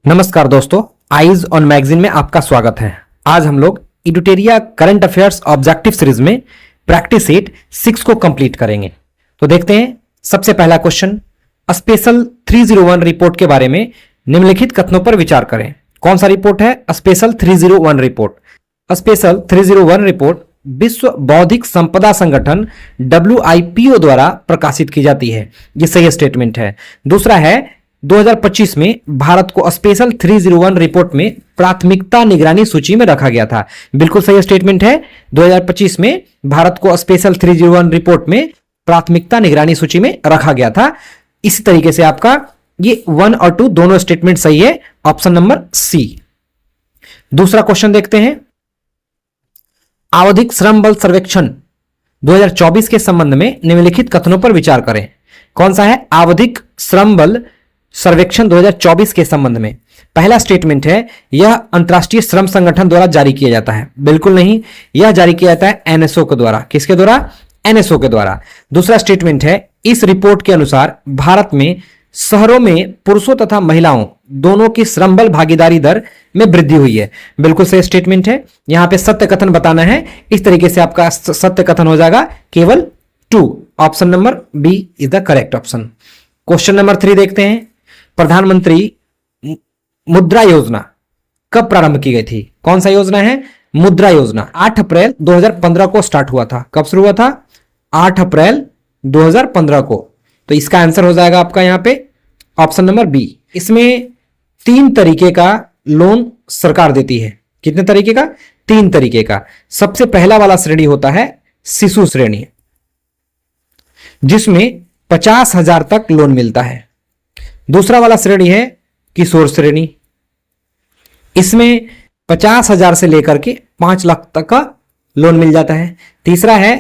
नमस्कार दोस्तों, eyes on magazine में आपका स्वागत है। आज हम लोग इडुटेरिया करंट अफेयर्स ऑब्जेक्टिव सीरीज में प्रैक्टिस सेट 6 को कंप्लीट करेंगे। तो देखते हैं सबसे पहला क्वेश्चन, स्पेशल 301 रिपोर्ट के बारे में निम्नलिखित कथनों पर विचार करें। कौन सा रिपोर्ट है? Special 301 report. स्पेशल 301 रिपोर्ट विश्व बौद्धिक संपदा संगठन WIPO द्वारा प्रकाशित की जाती है। ये सही स्टेटमेंट है। दूसरा है 2025 में भारत को स्पेशल 301 रिपोर्ट में प्राथमिकता निगरानी सूची में रखा गया था। बिल्कुल सही स्टेटमेंट है। 2025 में भारत को स्पेशल 301 रिपोर्ट में प्राथमिकता निगरानी सूची में रखा गया था। इसी तरीके से आपका ये 1 और 2 दोनों स्टेटमेंट सही है। Option number C. दूसरा क्वेश्चन देखते हैं, आवधिक श्रम बल सर्वेक्षण 2024 के संबंध में निम्नलिखित कथनों पर विचार करें। कौन सा है? आवधिक श्रम बल सर्वेक्षण 2024 के संबंध में पहला स्टेटमेंट है, यह अंतर्राष्ट्रीय श्रम संगठन द्वारा जारी किया जाता है। बिल्कुल नहीं, यह जारी किया जाता है NSO के द्वारा। किसके द्वारा? NSO के द्वारा। दूसरा स्टेटमेंट है, इस रिपोर्ट के अनुसार भारत में शहरों में पुरुषों तथा महिलाओं दोनों की श्रम बल भागीदारी दर में वृद्धि हुई है। बिल्कुल सही स्टेटमेंट है। यहां पे सत्य कथन बताना है। इस तरीके से आपका सत्य कथन हो जाएगा केवल 2। Option number B is the correct option. Question number 3 देखते हैं, प्रधानमंत्री मुद्रा योजना कब प्रारंभ की गई थी? कौन सा योजना है? मुद्रा योजना 8 अप्रैल 2015 को स्टार्ट हुआ था। कब शुरू हुआ था? 8 अप्रैल 2015 को। तो इसका आंसर हो जाएगा आपका यहां पे ऑप्शन नंबर बी। इसमें 3 तरीके का लोन सरकार देती है। कितने तरीके का? 3 तरीके का। सबसे पहला वाला श्रेणी होता है शिशु श्रेणी, जिसमें 50,000 तक लोन मिलता है। दूसरा वाला श्रेणी है किशोर श्रेणी, इसमें 50,000 से लेकर के 5 लाख तक का लोन मिल जाता है। तीसरा है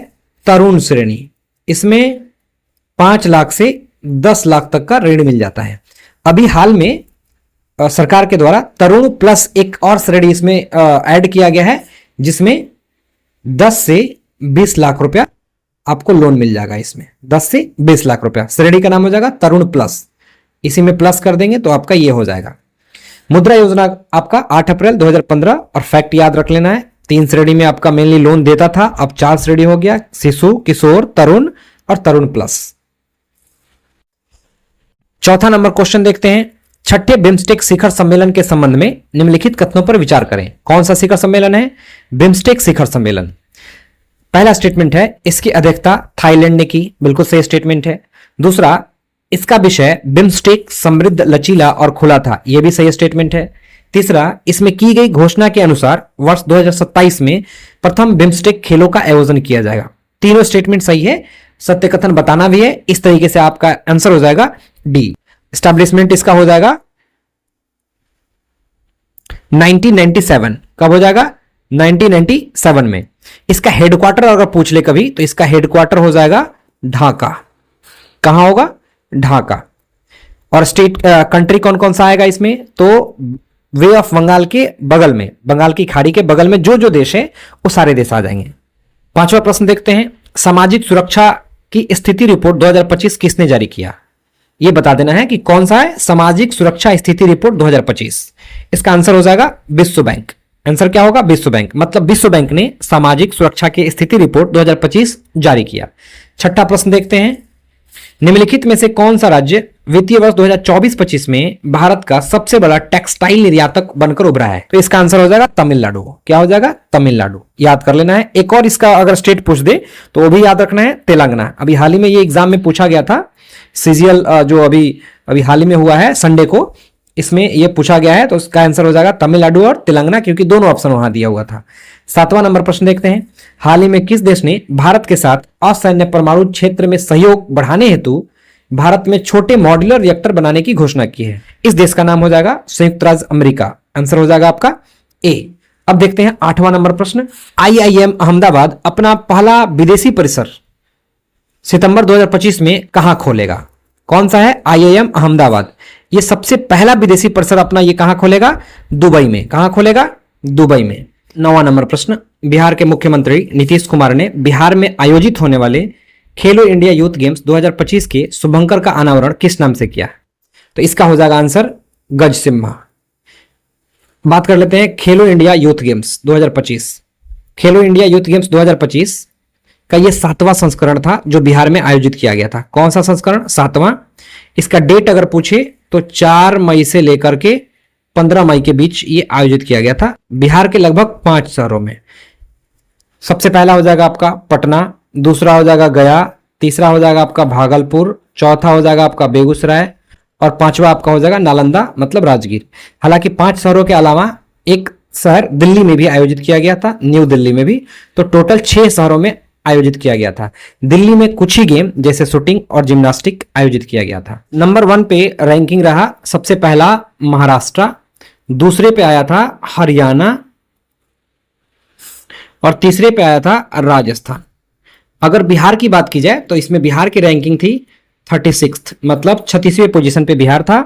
तरुण श्रेणी, इसमें 5 लाख से 10 लाख तक का ऋण मिल जाता है। अभी हाल में सरकार के द्वारा तरुण प्लस एक और श्रेणी इसमें ऐड किया गया है, जिसमें 10 से 20 लाख रुपया आपको लोन मिल जाएगा। इसमें 10 से 20 लाख रुपया श्रेणी का नाम हो जाएगा तरुण प्लस। इसी में प्लस कर देंगे तो आपका ये हो जाएगा। मुद्रा योजना आपका 8 अप्रैल 2015। और फैक्ट याद रख लेना है, 3 श्रेणी में आपका मेनली लोन देता था, अब 4 श्रेणी हो गया, शिशु, किशोर, तरुण और तरुण प्लस। चौथा नंबर क्वेश्चन देखते हैं, 6ठे बिम्स्टेक शिखर सम्मेलन के संबंध में निम्नलिखित कथनों पर विचार करें। कौन सा शिखर सम्मेलन है? बिम्स्टेक शिखर सम्मेलन। पहला स्टेटमेंट है, इसकी अध्यक्षता थाईलैंड ने की। बिल्कुल सही स्टेटमेंट है। दूसरा, इसका विषय बिम्स्टेक समृद्ध, लचीला और खुला था। यह भी सही स्टेटमेंट है। तीसरा, इसमें की गई घोषणा के अनुसार वर्ष 2027 में प्रथम बिम्स्टेक खेलों का आयोजन किया जाएगा। तीनों स्टेटमेंट सही है। सत्य कथन बताना भी है। इस तरीके से आपका आंसर हो जाएगा डी। एस्टैब्लिशमेंट इसका हो जाएगा 1997। कब हो जाएगा? 1997 में। इसका हेडक्वार्टर अगर पूछ ले कभी तो इसका हेडक्वार्टर हो जाएगा ढाका। कहां होगा? ढाका। और स्टेट कंट्री कौन कौन सा आएगा इसमें? तो वे ऑफ बंगाल के बगल में, बंगाल की खाड़ी के बगल में जो जो देश है वो सारे देश आ जाएंगे। 5वां प्रश्न देखते हैं, सामाजिक सुरक्षा की स्थिति रिपोर्ट 2025 किसने जारी किया? यह बता देना है कि कौन सा है सामाजिक सुरक्षा स्थिति रिपोर्ट 2025। इसका आंसर हो जाएगा विश्व बैंक। आंसर क्या होगा? विश्व बैंक। मतलब विश्व बैंक ने सामाजिक सुरक्षा की स्थिति रिपोर्ट 2025 जारी किया। 6ठा प्रश्न देखते हैं, निम्नलिखित में से कौन सा राज्य वित्तीय वर्ष 2024-25 में भारत का सबसे बड़ा टेक्सटाइल निर्यातक बनकर उभरा है? तो इसका आंसर हो जाएगा तमिलनाडु। क्या हो जाएगा? तमिलनाडु। याद कर लेना है। एक और इसका अगर स्टेट पूछ दे तो वो भी याद रखना है, तेलंगाना। अभी हाल ही में ये एग्जाम में पूछा गया था, सीजीएल जो अभी हाल ही में हुआ है संडे को, इसमें यह पूछा गया है। तो इसका आंसर हो जाएगा तमिलनाडु और तेलंगाना, क्योंकि दोनों ऑप्शन वहां दिया हुआ था। 7वां नंबर प्रश्न देखते हैं, हाल ही में किस देश ने भारत के साथ असैन्य परमाणु क्षेत्र में सहयोग बढ़ाने हेतु भारत में छोटे मॉड्यूलर रिएक्टर बनाने की घोषणा की है? इस देश का नाम हो जाएगा संयुक्त राज्य अमेरिका। आंसर हो जाएगा आपका ए। अब देखते हैं 8वां नंबर प्रश्न, IIM अहमदाबाद अपना पहला विदेशी परिसर सितंबर 2025 में कहां खोलेगा? कौन सा है? IIM अहमदाबाद। ये सबसे पहला विदेशी परिसर अपना ये कहां खोलेगा? दुबई में। कहां खोलेगा? दुबई में। 9वां नंबर प्रश्न, बिहार के मुख्यमंत्री नीतीश कुमार ने बिहार में आयोजित होने वाले खेलो इंडिया यूथ गेम्स 2025 के शुभंकर का अनावरण किस नाम से किया? तो इसका हो जाएगा आंसर गज सिम्हा। बात कर लेते हैं खेलो इंडिया यूथ गेम्स 2025। खेलो इंडिया यूथ गेम्स 2025 का ये 7वां संस्करण था जो बिहार में आयोजित किया गया था। कौन सा संस्करण? 7वां। इसका डेट अगर पूछे तो 4 मई से लेकर के 15 मई के बीच ये आयोजित किया गया था बिहार के लगभग 5 शहरों में। सबसे पहला हो जाएगा आपका पटना, दूसरा हो जाएगा गया, तीसरा हो जाएगा आपका भागलपुर, चौथा हो जाएगा आपका बेगूसराय और पांचवा आपका हो जाएगा नालंदा मतलब राजगीर। हालांकि 5 शहरों के अलावा एक शहर दिल्ली में भी आयोजित किया गया था, न्यू दिल्ली में भी। तो टोटल 6 शहरों में आयोजित किया गया था। दिल्ली में कुछ ही गेम जैसे शूटिंग और जिम्नास्टिक आयोजित किया गया था। नंबर 1 पे रैंकिंग रहा सबसे पहला महाराष्ट्र, दूसरे पे आया था हरियाणा और तीसरे पे आया था राजस्थान। अगर बिहार की बात की जाए तो इसमें बिहार की रैंकिंग थी 36, मतलब 36वें पोजीशन पे बिहार था।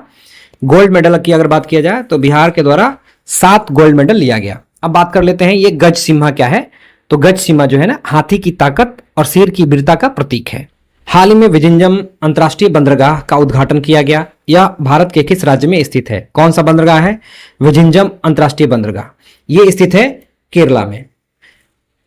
गोल्ड मेडल की अगर बात किया जाए तो बिहार के द्वारा 7 गोल्ड मेडल लिया गया। अब बात कर लेते हैं ये गज सिम्हा क्या है। तो गज सिम्हा जो है ना, हाथी की ताकत और शेर की वीरता का प्रतीक है। हाल ही में विजिंजम अंतर्राष्ट्रीय बंदरगाह का उद्घाटन किया गया। यह भारत के किस राज्य में स्थित है? कौन सा बंदरगाह है? विजिंजम अंतर्राष्ट्रीय बंदरगाह। यह स्थित है केरला में।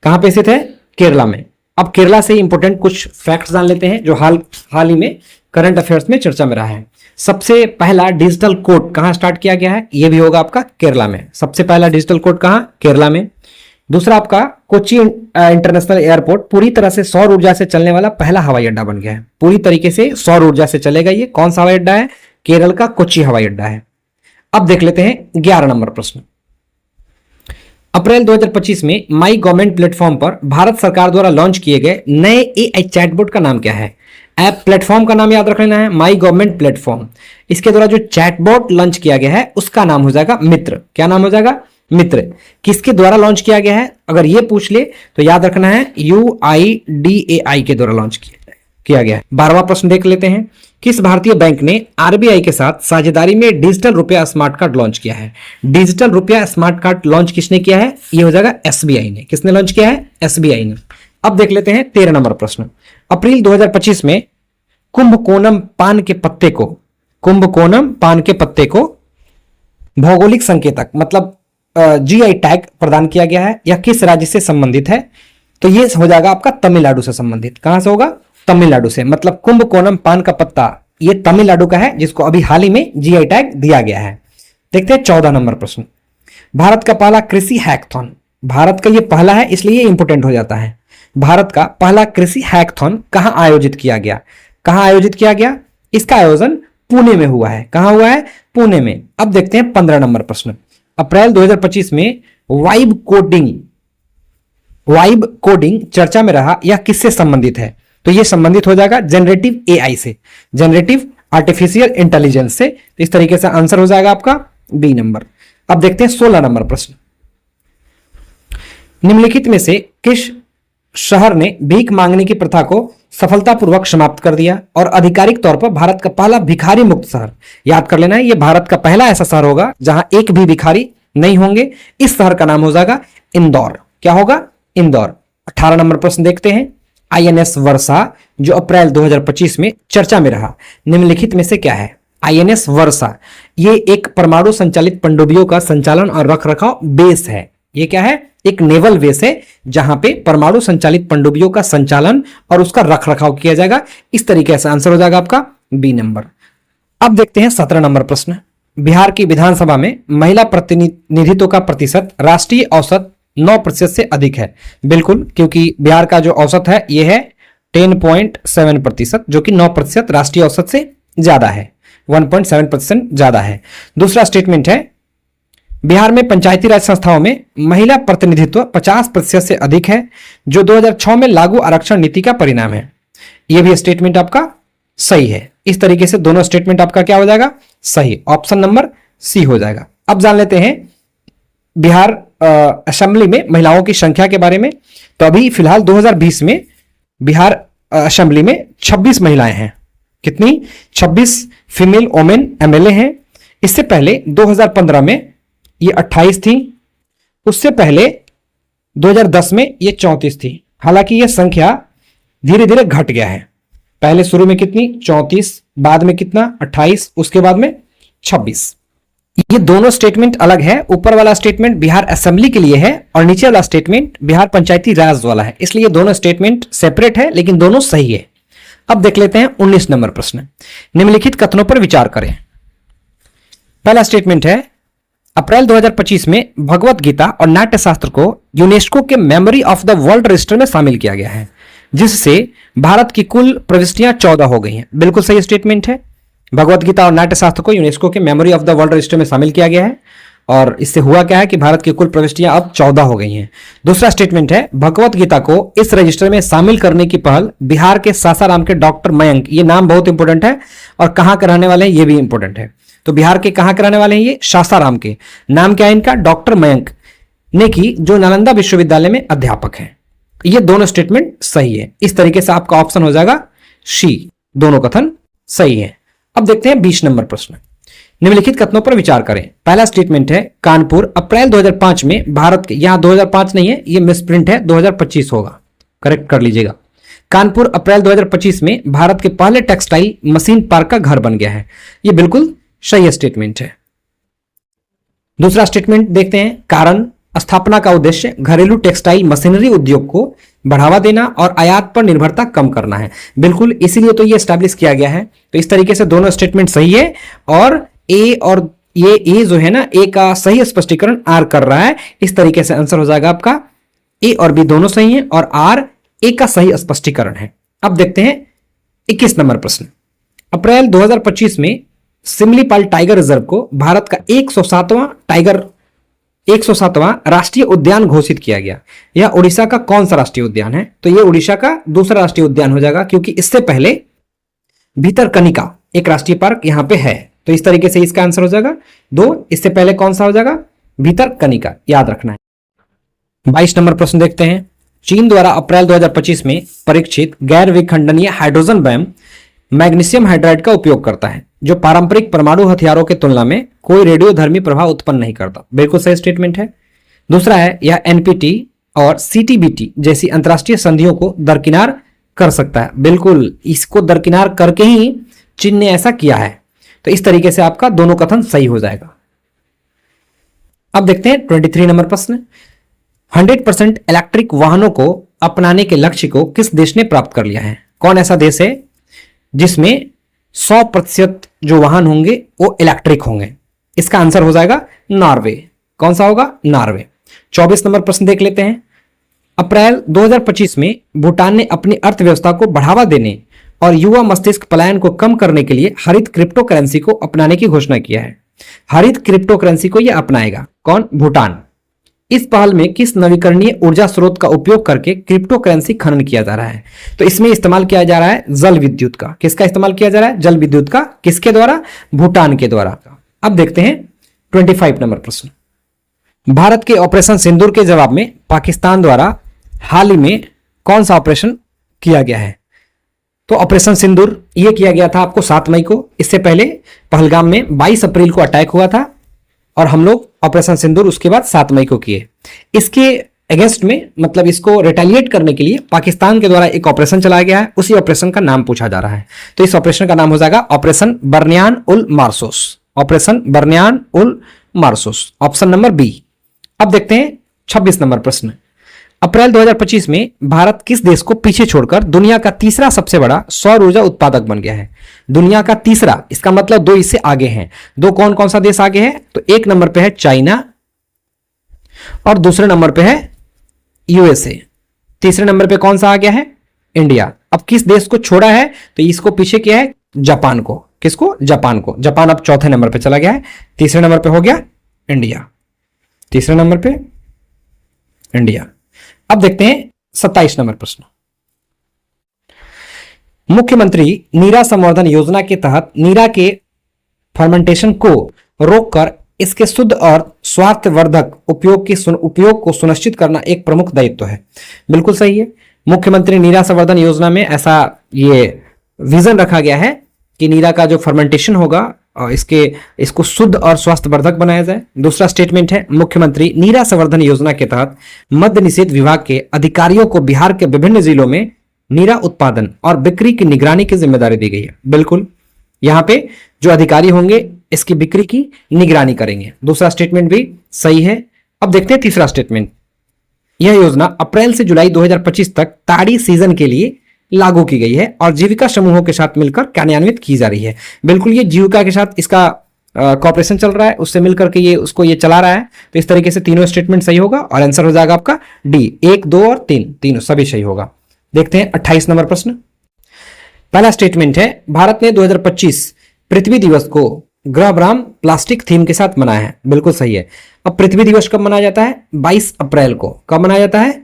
कहां पे स्थित है? केरला में। अब केरला से इंपोर्टेंट कुछ फैक्ट्स जान लेते हैं जो हाल ही में करंट अफेयर्स में चर्चा में रहा है। सबसे पहला डिजिटल कोड कहां स्टार्ट किया गया है? यह भी होगा आपका केरला में। सबसे पहला डिजिटल कोड कहां? केरला में। दूसरा आपका कोच्चि इंटरनेशनल एयरपोर्ट पूरी तरह से सौर ऊर्जा से चलने वाला पहला हवाई अड्डा बन गया है। पूरी तरीके से सौर ऊर्जा से चलेगा। ये कौन सा हवाई अड्डा है? केरल का कोच्चि हवाई अड्डा है। अब देख लेते हैं 11 नंबर प्रश्न। अप्रैल 2025 में माई गवर्नमेंट प्लेटफॉर्म पर भारत सरकार द्वारा लॉन्च किए गए नए एआई चैटबॉट का नाम क्या है? ऐप प्लेटफॉर्म का नाम याद रख लेना है, माई गवर्नमेंट प्लेटफॉर्म। इसके द्वारा जो चैटबॉट लॉन्च किया गया है उसका नाम हो जाएगा मित्र। क्या नाम हो जाएगा? मित्र। किसके द्वारा लॉन्च किया गया है अगर ये पूछ ले तो याद रखना है UIDAI के द्वारा लॉन्च किया गया है। 12वां प्रश्न देख लेते हैं। किस भारतीय बैंक ने आरबीआई के साथ साझेदारी में डिजिटल रुपया स्मार्ट कार्ड लॉन्च किया है? डिजिटल रुपया स्मार्ट कार्ड लॉन्च किसने किया है? ये हो जाएगा एसबीआई ने। किसने लॉन्च किया है? एसबीआई ने। अब देख लेते हैं 13 नंबर प्रश्न। अप्रैल 2025 में कुंभकोणम पान के पत्ते को भौगोलिक संकेतक मतलब जीआई टैग प्रदान किया गया है। यह किस राज्य से संबंधित है? तो ये हो जाएगा आपका तमिलनाडु से संबंधित। कहां से होगा? तमिलनाडु से। मतलब कुंभकोणम पान का पत्ता ये तमिलनाडु का है जिसको अभी हाल ही में जीआई टैग दिया गया है। देखते हैं 14 नंबर प्रश्न। भारत का पहला कृषि हैकथॉन, भारत का ये पहला है इसलिए ये इंपोर्टेंट हो जाता है। भारत का पहला कृषि हैकथॉन कहां आयोजित किया गया? कहां आयोजित किया गया? इसका आयोजन पुणे में हुआ है। कहां हुआ है? पुणे में। अब देखते हैं 15 नंबर प्रश्न। अप्रैल 2025 में वाइब कोडिंग चर्चा में रहा। यह किससे संबंधित है? तो यह संबंधित हो जाएगा जनरेटिव एआई से, जनरेटिव आर्टिफिशियल इंटेलिजेंस से। तो इस तरीके से आंसर हो जाएगा आपका बी नंबर। अब देखते हैं 16 नंबर प्रश्न। निम्नलिखित में से किस शहर ने भीख मांगने की प्रथा को सफलतापूर्वक समाप्त कर दिया और आधिकारिक तौर पर भारत का पहला भिखारी मुक्त शहर? याद कर लेना है, यह भारत का पहला ऐसा शहर होगा जहां एक भी भिखारी नहीं होंगे। इस शहर का नाम हो जाएगा इंदौर। क्या होगा? इंदौर। 18 नंबर प्रश्न देखते हैं। आईएनएस वर्षा जो अप्रैल 2025 में चर्चा में रहा, निम्नलिखित में से क्या है? आईएनएस वर्षा ये एक परमाणु संचालित पनडुब्बियों का संचालन और रखरखाव बेस है। ये क्या है? एक नेवल बेस है जहां पे परमाणु संचालित पनडुब्बियों का संचालन और उसका रखरखाव किया जाएगा। इस तरीके से आंसर हो जाएगा आपका बी नंबर। अब देखते हैं 17 नंबर प्रश्न। बिहार की विधानसभा में महिला प्रतिनिधित्व का प्रतिशत राष्ट्रीय औसत 9% से अधिक है। बिल्कुल, क्योंकि बिहार का जो औसत है यह है 10.7%, जो कि 9% राष्ट्रीय औसत से ज्यादा है, 1.7% ज्यादा है। दूसरा स्टेटमेंट है बिहार में पंचायती राज संस्थाओं में महिला प्रतिनिधित्व 50% से अधिक है, जो 2006 में लागू आरक्षण नीति का परिणाम है। यह भी स्टेटमेंट आपका सही है। इस तरीके से दोनों स्टेटमेंट आपका क्या हो जाएगा? सही। ऑप्शन नंबर सी हो जाएगा। अब जान लेते हैं बिहार असेंबली में महिलाओं की संख्या के बारे में। तो अभी फिलहाल 2020 में बिहार असेंबली में 26 महिलाएं हैं। कितनी? 26 फीमेल वोमेन एमएलए हैं। इससे पहले 2015 में ये 28 थी। उससे पहले 2010 में ये 34 थी। हालांकि ये संख्या धीरे धीरे घट गया है। पहले शुरू में कितनी? 34, बाद में कितना? 28, उसके बाद में 26। ये दोनों स्टेटमेंट अलग है। ऊपर वाला स्टेटमेंट बिहार असेंबली के लिए है और नीचे वाला स्टेटमेंट बिहार पंचायती राज वाला है, इसलिए दोनों स्टेटमेंट सेपरेट है लेकिन दोनों सही है। अब देख लेते हैं 19 नंबर प्रश्न। निम्नलिखित कथनों पर विचार करें। पहला स्टेटमेंट है, अप्रैल 2025 में भगवत गीता और नाट्य शास्त्र को यूनेस्को के memory of the world register में शामिल किया गया है, जिससे भारत की कुल प्रविष्टियां 14 हो गई हैं। बिल्कुल सही स्टेटमेंट है। भगवत गीता और नाट्य शास्त्र को यूनेस्को के memory of the world register में शामिल किया गया है और इससे हुआ क्या है कि भारत की कुल प्रविष्टियां अब 14 हो गई हैं। दूसरा स्टेटमेंट है, भगवत गीता को इस रजिस्टर में शामिल करने की पहल बिहार के सासाराम के डॉक्टर मयंक, ये नाम बहुत इंपॉर्टेंट है और कहां के रहने वाले हैं ये भी इंपॉर्टेंट है। तो बिहार के कहां के रहने वाले हैं, ये सासाराम के। नाम क्या है इनका, डॉक्टर मयंक ने की, जो नालंदा विश्वविद्यालय में अध्यापक है। ये दोनों स्टेटमेंट सही है। इस तरीके से आपका ऑप्शन हो जाएगा सी, दोनों कथन सही है। अब देखते हैं 20 नंबर प्रश्न। निम्नलिखित कथनों पर विचार करें। पहला स्टेटमेंट है, कानपुर अप्रैल 2005 में भारत के, यहां 2005 नहीं है, ये मिसप्रिंट है, 2025 होगा, करेक्ट कर लीजिएगा। कानपुर अप्रैल 2025 में भारत के पहले टेक्सटाइल मशीन पार्क का घर बन गया है। ये बिल्कुल सही स्टेटमेंट है। दूसरा स्टेटमेंट देखते हैं, कारण स्थापना का उद्देश्य घरेलू टेक्सटाइल मशीनरी उद्योग को बढ़ावा देना और आयात पर निर्भरता कम करना है। बिल्कुल, इसीलिए तो ये एस्टैब्लिश किया गया है। तो इस तरीके से दोनों स्टेटमेंट सही है और ए और ये ए जो है ना, ए का सही स्पष्टीकरण आर कर रहा है। इस तरीके से आंसर हो जाएगा आपका ए और बी दोनों सही है और आर ए का सही स्पष्टीकरण है। अब देखते हैं 21 नंबर प्रश्न। अप्रैल 2025 में सिमलीपाल टाइगर रिजर्व को भारत का 107वां राष्ट्रीय उद्यान घोषित किया गया। यह उड़ीसा का कौन सा राष्ट्रीय उद्यान है, तो यह उड़ीसा का दूसरा राष्ट्रीय उद्यान हो जाएगा, क्योंकि इससे पहले भीतरकनिका एक राष्ट्रीय पार्क यहां पे है। तो इस तरीके से इसका आंसर हो जाएगा 2। इससे पहले कौन सा हो जाएगा, भीतरकनिका, याद रखना है। 22 नंबर प्रश्न देखते हैं। चीन द्वारा अप्रैल 2025 में परीक्षित गैर विखंडनीय हाइड्रोजन बम मैग्नीशियम हाइड्राइड का उपयोग करता है, जो पारंपरिक परमाणु हथियारों की तुलना में कोई रेडियोधर्मी प्रभाव उत्पन्न नहीं करता। बिल्कुल सही स्टेटमेंट है। दूसरा है, यह एनपीटी और सीटीबीटी जैसी अंतरराष्ट्रीय संधियों को दरकिनार कर सकता है। बिल्कुल, इसको दरकिनार करके ही चीन ने ऐसा किया है। तो इस तरीके से आपका दोनों कथन सही हो जाएगा। अब देखते हैं 23 नंबर प्रश्न। 100% इलेक्ट्रिक वाहनों को अपनाने के लक्ष्य को किस देश ने प्राप्त कर लिया है? कौन ऐसा देश है जिसमें 100% जो वाहन होंगे वो इलेक्ट्रिक होंगे? इसका आंसर हो जाएगा नॉर्वे। कौन सा होगा? नॉर्वे। 24 नंबर प्रश्न देख लेते हैं। अप्रैल 2025 में भूटान ने अपनी अर्थव्यवस्था को बढ़ावा देने और युवा मस्तिष्क पलायन को कम करने के लिए हरित क्रिप्टो करेंसी को अपनाने की घोषणा किया है। हरित क्रिप्टो करेंसी को यह अपनाएगा कौन? भूटान। इस पहल में किस नवीकरणीय ऊर्जा स्रोत का उपयोग करके क्रिप्टो करेंसी खनन किया जा रहा है? तो इसमें इस्तेमाल किया जा रहा है जल विद्युत का। किसका इस्तेमाल किया जा रहा है? जल विद्युत का। किसके द्वारा? भूटान के द्वारा। अब देखते हैं 25 नंबर प्रश्न। भारत के ऑपरेशन सिंदूर के जवाब में पाकिस्तान द्वारा हाल ही में कौन सा ऑपरेशन किया गया है? तो ऑपरेशन सिंदूर यह किया गया था आपको 7 मई को। इससे पहले पहलगाम में 22 अप्रैल को अटैक हुआ था और हम लोग ऑपरेशन सिंदूर उसके बाद 7 मई को किए। इसके अगेंस्ट में, मतलब इसको रिटेलिएट करने के लिए पाकिस्तान के द्वारा एक ऑपरेशन चलाया गया है। उसी ऑपरेशन का नाम पूछा जा रहा है। तो इस ऑपरेशन का नाम हो जाएगा ऑपरेशन बर्नियान उल मार्सोस। ऑपरेशन बर्नियान उल मार्सोस, ऑप्शन नंबर बी। अब देखते हैं 26 नंबर प्रश्न। अप्रैल 2025 में भारत किस देश को पीछे छोड़कर दुनिया का तीसरा सबसे बड़ा सौर ऊर्जा उत्पादक बन गया है? दुनिया का तीसरा, इसका मतलब 2 इससे आगे हैं। 2 कौन कौन सा देश आगे है? तो 1 नंबर पे है चाइना और दूसरे नंबर पे है यूएसए। तीसरे नंबर पे कौन सा आ गया है? इंडिया। अब किस देश को छोड़ा है? तो इसको पीछे किया है जापान को। किसको? जापान को। जापान अब चौथे नंबर पे चला गया है। तीसरे नंबर पे हो गया इंडिया। तीसरे नंबर पे इंडिया। अब देखते हैं 27 नंबर प्रश्न। मुख्यमंत्री नीरा संवर्धन योजना के तहत नीरा के फर्मेंटेशन को रोककर इसके शुद्ध और स्वास्थ्यवर्धक उपयोग को सुनिश्चित करना एक प्रमुख दायित्व है। बिल्कुल सही है। मुख्यमंत्री नीरा संवर्धन योजना में ऐसा ये विजन रखा गया है कि नीरा का जो फर्मेंटेशन होगा और इसको शुद्ध और स्वास्थ्यवर्धक बनाया जाए। दूसरा स्टेटमेंट है, मुख्यमंत्री नीरा संवर्धन योजना के तहत मद्य निषेध विभाग के अधिकारियों को बिहार के विभिन्न जिलों में नीरा उत्पादन और बिक्री की निगरानी की जिम्मेदारी दी गई है। बिल्कुल, यहाँ पे जो अधिकारी होंगे इसकी बिक्री की निगरानी करेंगे। दूसरा स्टेटमेंट भी सही है। अब देखते हैं तीसरा स्टेटमेंट। यह योजना अप्रैल से जुलाई 2025 तक ताड़ी सीजन के लिए लागू की गई है और जीविका समूहों के साथ मिलकर कार्यान्वित की जा रही है। बिल्कुल ये जीविका के साथ इसका कॉपरेशन चल रहा है, उससे मिलकर के ये उसको ये चला रहा है। तो इस तरीके से तीनों स्टेटमेंट सही होगा और आंसर हो जाएगा आपका डी, 1, 2 और 3, तीनों सभी सही होगा। देखते हैं 28 नंबर प्रश्न। पहला स्टेटमेंट है, भारत ने 2025 पृथ्वी दिवस को ग्रहब्राम प्लास्टिक थीम के साथ मनाया है। बिल्कुल सही है। अब पृथ्वी दिवस कब मनाया जाता है? 22 अप्रैल को। कब मनाया जाता है?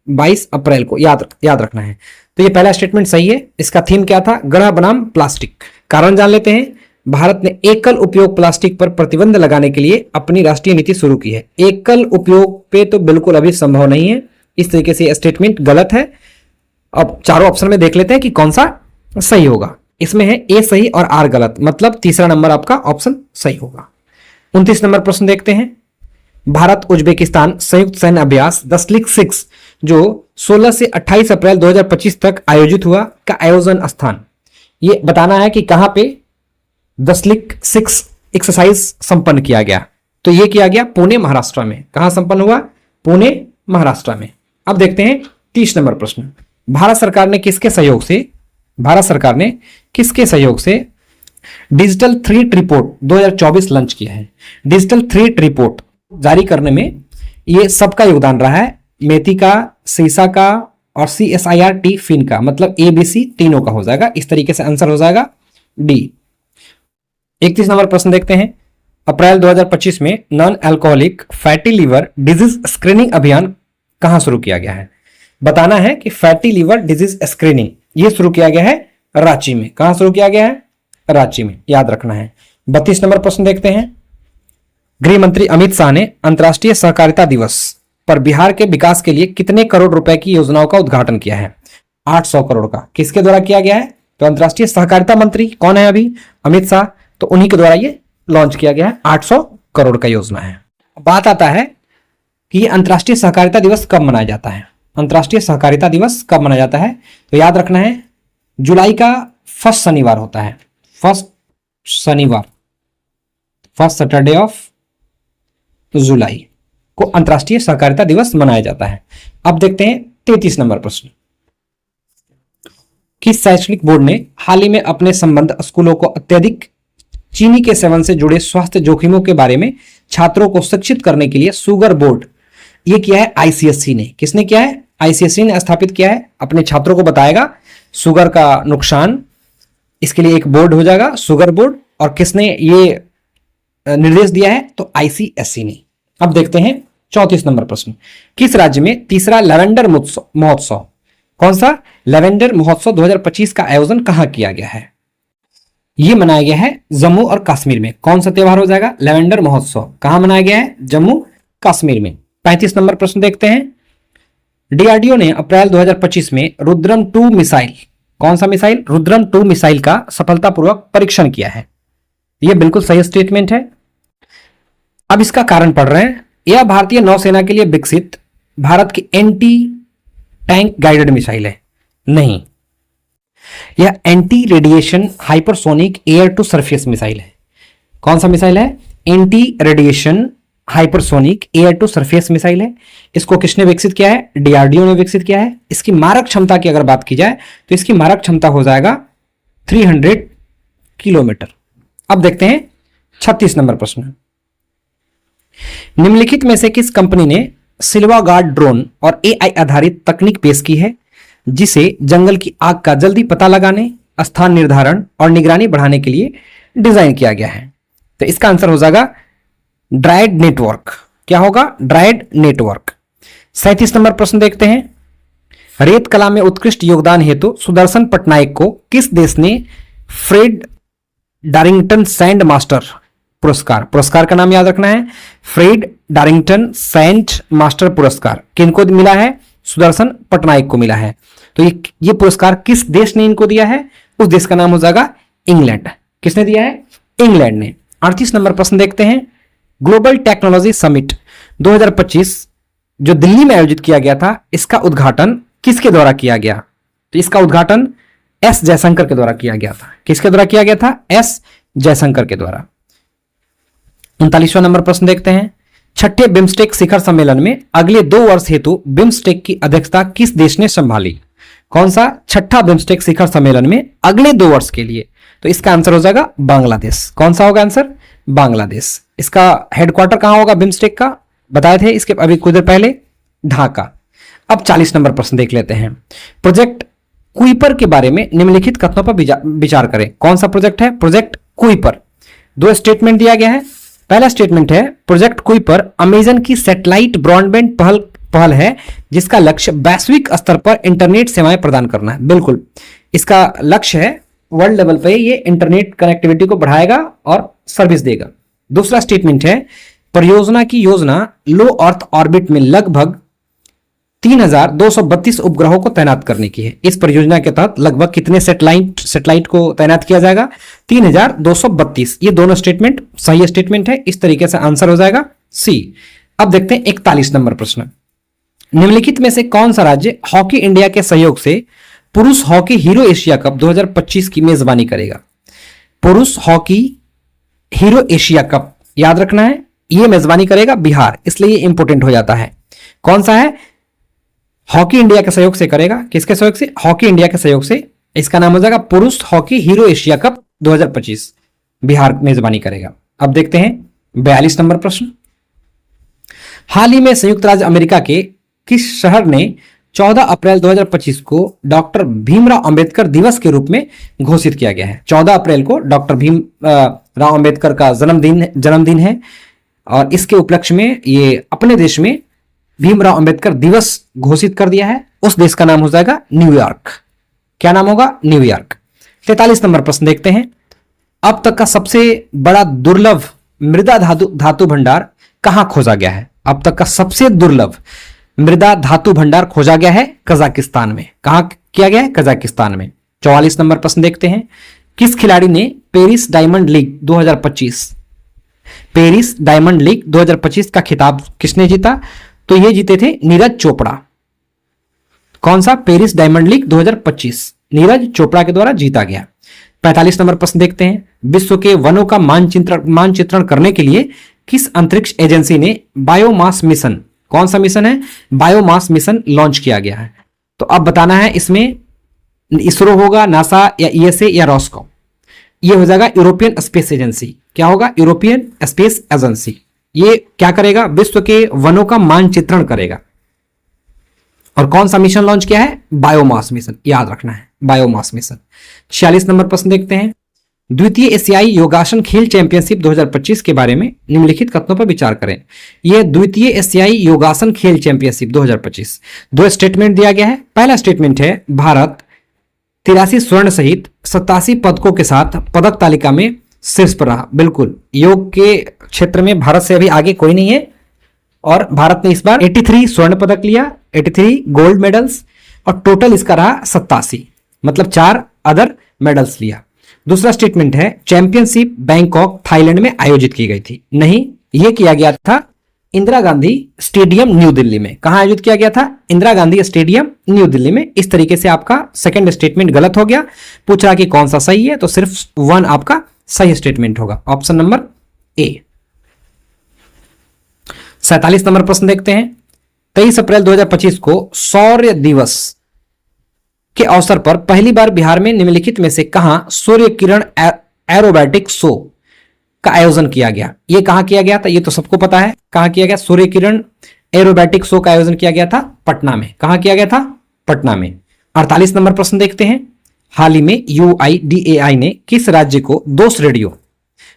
22 अप्रैल को। याद रखना है। तो ये पहला स्टेटमेंट सही है। इसका थीम क्या था? ग्रह बनाम प्लास्टिक। कारण जान लेते हैं। भारत ने एकल उपयोग प्लास्टिक पर प्रतिबंध लगाने के लिए अपनी राष्ट्रीय नीति शुरू की है। एकल उपयोग पे तो बिल्कुल अभी संभव नहीं है, इस तरीके से स्टेटमेंट गलत है। अब चारों ऑप्शन में देख लेते हैं कि कौन सा सही होगा। इसमें है ए सही और आर गलत, मतलब तीसरा नंबर आपका ऑप्शन सही होगा। 29 नंबर प्रश्न देखते हैं। भारत उज्बेकिस्तान संयुक्त सैन्य अभ्यास दशलिक 6 जो 16 से 28 अप्रैल 2025 तक आयोजित हुआ का आयोजन स्थान, ये बताना है कि कहां पे दशलिक 6 एक्सरसाइज संपन्न किया गया। तो ये किया गया पुणे महाराष्ट्र में। कहां संपन्न हुआ? पुणे महाराष्ट्र में। अब देखते हैं 30 नंबर प्रश्न। भारत सरकार ने किसके सहयोग से डिजिटल थ्रेट रिपोर्ट 2024 लॉन्च किया है। डिजिटल थ्रेट रिपोर्ट जारी करने में ये सबका योगदान रहा है, मेती का, सीसा का और CSIRT फिन का, मतलब ABC तीनों का हो जाएगा। इस तरीके से आंसर हो जाएगा डी। 31 नंबर प्रश्न देखते हैं। अप्रैल 2025 में non alcoholic fatty liver disease screening अभियान कहां शुरू किया गया है? बताना है कि फैटी लीवर डिजीज स्क्रीनिंग ये शुरू किया गया है रांची में। कहां शुरू किया गया है? रांची में। याद रखना है। 32 नंबर प्रश्न देखते हैं। गृह मंत्री अमित शाह ने अंतर्राष्ट्रीय सहकारिता दिवस पर बिहार के विकास के लिए कितने करोड़ रुपए की योजनाओं का उद्घाटन किया है? 800 करोड़ का। किसके द्वारा किया गया है? तो अंतर्राष्ट्रीय सहकारिता मंत्री कौन है अभी? अमित शाह। तो उन्हीं के द्वारा ये लॉन्च किया गया है। 800 करोड़ का योजना है। बात आता है कि ये अंतर्राष्ट्रीय सहकारिता दिवस कब मनाया जाता है। अंतर्राष्ट्रीय सहकारिता दिवस कब मनाया जाता है? तो याद रखना है, जुलाई का फर्स्ट शनिवार होता है। फर्स्ट सैटरडे ऑफ जुलाई को अंतर्राष्ट्रीय सहकारिता दिवस मनाया जाता है। अब देखते हैं 33 नंबर प्रश्न। किस शैक्षणिक बोर्ड ने हाल ही में अपने संबंध स्कूलों को अत्यधिक चीनी के सेवन से जुड़े स्वास्थ्य जोखिमों के बारे में छात्रों को शिक्षित करने के लिए शुगर बोर्ड ये किया है? ICSE ने। किसने किया है? ICSE ने स्थापित किया है। अपने छात्रों को बताएगा शुगर का नुकसान, इसके लिए एक बोर्ड हो जाएगा शुगर बोर्ड। और किसने ये निर्देश दिया है? तो ICSE ने। अब देखते हैं 34 नंबर प्रश्न। किस राज्य में तीसरा लैवेंडर महोत्सव, कौन सा लैवेंडर महोत्सव 2025 का आयोजन कहां किया गया है? यह मनाया गया है जम्मू और कश्मीर में। कौन सा त्यौहार हो जाएगा? लैवेंडर महोत्सव कहां मनाया गया है? जम्मू कश्मीर में। 35 नंबर प्रश्न देखते हैं। DRDO ने अप्रैल 2025 में रुद्रम 2 मिसाइल, कौन सा मिसाइल? रुद्रम 2 मिसाइल का सफलतापूर्वक परीक्षण किया है। यह बिल्कुल सही स्टेटमेंट है। अब इसका कारण पढ़ रहे हैं। यह भारतीय नौसेना के लिए विकसित भारत की एंटी टैंक गाइडेड मिसाइल है। नहीं, यह anti radiation hypersonic air to surface missile है। कौन सा मिसाइल है? Anti radiation hypersonic air to surface missile है। इसको किसने विकसित किया है? DRDO ने विकसित किया है। इसकी मारक क्षमता की अगर बात की जाए तो इसकी मारक क्षमता हो जाएगा 300 किलोमीटर। अब देखते हैं 36 नंबर प्रश्न। निम्नलिखित में से किस कंपनी ने सिल्वा गार्ड ड्रोन और AI आधारित तकनीक पेश की है जिसे जंगल की आग का जल्दी पता लगाने, स्थान निर्धारण और निगरानी बढ़ाने के लिए डिजाइन किया गया है? तो इसका आंसर हो जाएगा ड्राइड नेटवर्क। क्या होगा? Dried network. 37 नंबर प्रश्न देखते हैं। रेत कला में उत्कृष्ट योगदान हेतु सुदर्शन पटनायक को किस देश ने फ्रेड डारिंगटन सैंड मास्टर पुरस्कार का नाम याद रखना है। फ्रेड डारिंगटन सैंड मास्टर पुरस्कार किनको मिला है? सुदर्शन पटनायक को मिला है। तो ये पुरस्कार किस देश ने इनको दिया है? उस देश का नाम हो जाएगा इंग्लैंड। किसने दिया है? इंग्लैंड ने। 38 नंबर प्रश्न देखते हैं। ग्लोबल टेक्नोलॉजी समिट 2025 जो दिल्ली में आयोजित किया गया था, इसका उद्घाटन किसके द्वारा किया गया? तो इसका उद्घाटन S जयशंकर के द्वारा किया गया था। किसके द्वारा किया गया था? S जयशंकर के द्वारा। 39वां नंबर प्रश्न देखते हैं। छठे बिम्स्टेक शिखर सम्मेलन में अगले 2 वर्ष हेतु बिम्स्टेक की अध्यक्षता किस देश ने संभाली? कौन सा छठा बिम्स्टेक शिखर सम्मेलन में अगले 2 वर्ष के लिए? तो इसका आंसर हो जाएगा बांग्लादेश। कौन सा होगा आंसर? बांग्लादेश। इसका हेडक्वार्टर कहां होगा बिम्स्टेक का? बताए थे इसके अभी कुछ देर पहले, ढाका। अब 40 नंबर प्रश्न देख लेते हैं। प्रोजेक्ट कुइपर के बारे में निम्नलिखित कथनों पर विचार करें। कौन सा प्रोजेक्ट है? Project Kuiper. 2 स्टेटमेंट दिया गया है। पहला स्टेटमेंट है प्रोजेक्ट कुइपर अमेजन की सैटेलाइट ब्रॉडबैंड पहल है जिसका लक्ष्य वैश्विक स्तर पर इंटरनेट सेवाएं प्रदान करना है। बिल्कुल, इसका लक्ष्य है वर्ल्ड लेवल पे ये इंटरनेट कनेक्टिविटी को बढ़ाएगा और सर्विस देगा। दूसरा स्टेटमेंट है परियोजना की योजना लो अर्थ ऑर्बिट में लगभग 3232 उपग्रहों को तैनात करने की है। इस परियोजना के तहत लगभग कितने सैटेलाइट को तैनात किया जाएगा? 3232। ये दोनों स्टेटमेंट सही स्टेटमेंट है। इस तरीके से आंसर हो जाएगा सी। अब देखते हैं 41 नंबर प्रश्न। निम्नलिखित में से कौन सा राज्य हॉकी इंडिया के सहयोग से पुरुष हॉकी हीरो एशिया कप 2025 की मेजबानी करेगा? पुरुष हॉकी हीरो एशिया कप याद रखना है, यह मेजबानी करेगा बिहार, इसलिए ये इंपोर्टेंट हो जाता है। कौन सा है? हॉकी इंडिया के सहयोग से करेगा। किसके सहयोग से? हॉकी इंडिया के सहयोग से। इसका नाम हो जाएगा पुरुष hockey hero Asia cup 2025, Bihar मेजबानी करेगा। अब देखते हैं 42 नंबर प्रश्न। हाल ही में संयुक्त राज्य अमेरिका के किस शहर ने 14 अप्रैल 2025 को डॉक्टर भीमराव अंबेडकर दिवस के रूप में घोषित किया गया है? 14 अप्रैल को डॉक्टर भीमराव अंबेडकर का जन्मदिन है और इसके उपलक्ष्य में ये अपने देश में भीमराव अंबेडकर दिवस घोषित कर दिया है। उस देश का नाम हो जाएगा न्यूयॉर्क। क्या नाम होगा? न्यूयॉर्क। 43 नंबर प्रश्न देखते हैं। अब तक का सबसे बड़ा दुर्लभ मृदा धातु भंडार कहां खोजा गया है? अब तक का सबसे दुर्लभ मृदा धातु भंडार खोजा गया है कजाकिस्तान में। कहां किया गया है? कजाकिस्तान में। 44 नंबर प्रश्न देखते हैं। किस खिलाड़ी ने पेरिस डायमंड लीग 2025 का खिताब किसने जीता? तो ये जीते थे नीरज चोपड़ा। कौन सा? Paris diamond league 2025 Neeraj Chopra के द्वारा जीता गया। 45 नंबर प्रश्न देखते हैं। विश्व के वनों का मानचित्रण करने के लिए किस अंतरिक्ष एजेंसी ने बायोमास मिशन, कौन सा मिशन है? बायोमास मिशन लॉन्च किया गया है। तो अब बताना है इसमें इसरो होगा, नासा या ईएसए या रॉसकॉम। ये हो जाएगा यूरोपियन स्पेस एजेंसी। क्या होगा? European space agency. ये क्या करेगा? विश्व के वनों का मानचित्रण करेगा। और कौन सा मिशन लॉन्च किया है? बायोमास मिशन, याद रखना है, बायोमास मिशन। 46 नंबर प्रश्न देखते हैं। द्वितीय एशियाई योगासन खेल चैंपियनशिप 2025 के बारे में निम्नलिखित कथनों पर विचार करें। यह द्वितीय एशियाई योगासन खेल चैंपियनशिप 2025 2 स्टेटमेंट दिया गया है। पहला स्टेटमेंट है भारत 83 स्वर्ण सहित 87 पदकों के साथ पदक तालिका में शीर्ष पर रहा। बिल्कुल, योग के क्षेत्र में भारत से अभी आगे कोई नहीं है और भारत ने इस बार 83 स्वर्ण पदक लिया, 83 गोल्ड मेडल्स और टोटल इसका रहा 87, मतलब 4 अदर मेडल्स लिया। दूसरा स्टेटमेंट है चैंपियनशिप बैंकॉक थाईलैंड में आयोजित की गई थी। नहीं, यह किया गया था इंदिरा गांधी स्टेडियम न्यू दिल्ली में। कहां आयोजित किया गया था? इंदिरा गांधी स्टेडियम न्यू दिल्ली में। इस तरीके से आपका सेकंड स्टेटमेंट गलत हो गया। पूछ रहा कि कौन सा सही है, तो सिर्फ 1 आपका सही स्टेटमेंट होगा, ऑप्शन नंबर ए। 47 नंबर प्रश्न देखते हैं। 23 अप्रैल 2025 को सौर्य दिवस के अवसर पर पहली बार बिहार में निम्नलिखित में से कहां सूर्य किरण एरोबैटिक शो का आयोजन किया गया? ये कहां किया गया था? ये तो सबको पता है कहां किया गया। सूर्य किरण एरोबैटिक शो का आयोजन किया गया था पटना में। कहां किया गया था? पटना में। 48 नंबर प्रश्न देखते हैं। हाल ही में UIDAI ने किस राज्य को 2 श्रेणियों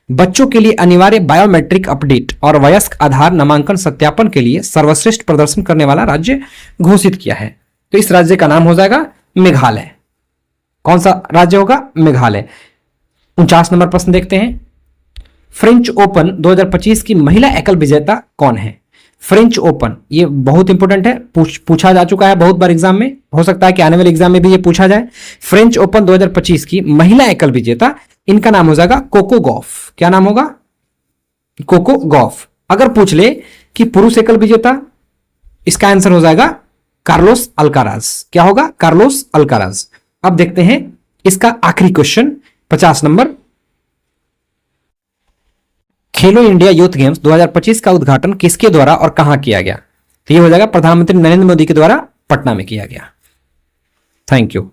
बच्चों के लिए अनिवार्य बायोमेट्रिक अपडेट और वयस्क आधार नामांकन सत्यापन के लिए सर्वश्रेष्ठ प्रदर्शन करने वाला राज्य घोषित किया है? तो इस राज्य का नाम हो जाएगा मेघालय। कौन सा राज्य होगा? मेघालय। 49 नंबर प्रश्न देखते हैं। फ्रेंच ओपन 2025 की महिला एकल विजेता कौन है? फ्रेंच ओपन ये बहुत इंपॉर्टेंट है, पूछा जा चुका है बहुत बार एग्जाम में, हो सकता है कि आने वाले एग्जाम में भी ये पूछा जाए। फ्रेंच ओपन 2025 की महिला एकल विजेता, इनका नाम हो जाएगा कोको गॉफ। क्या नाम होगा? Coco Gauff. अगर पूछ ले कि पुरुष एकल विजेता, इसका आंसर हो जाएगा कार्लोस अल्काराज। क्या होगा? Carlos Alcaraz. अब देखते हैं इसका आखिरी क्वेश्चन 50 नंबर। खेलो इंडिया यूथ गेम्स 2025 का उद्घाटन किसके द्वारा और कहां किया गया? तो ये हो जाएगा प्रधानमंत्री नरेंद्र मोदी के द्वारा पटना में किया गया। Thank you.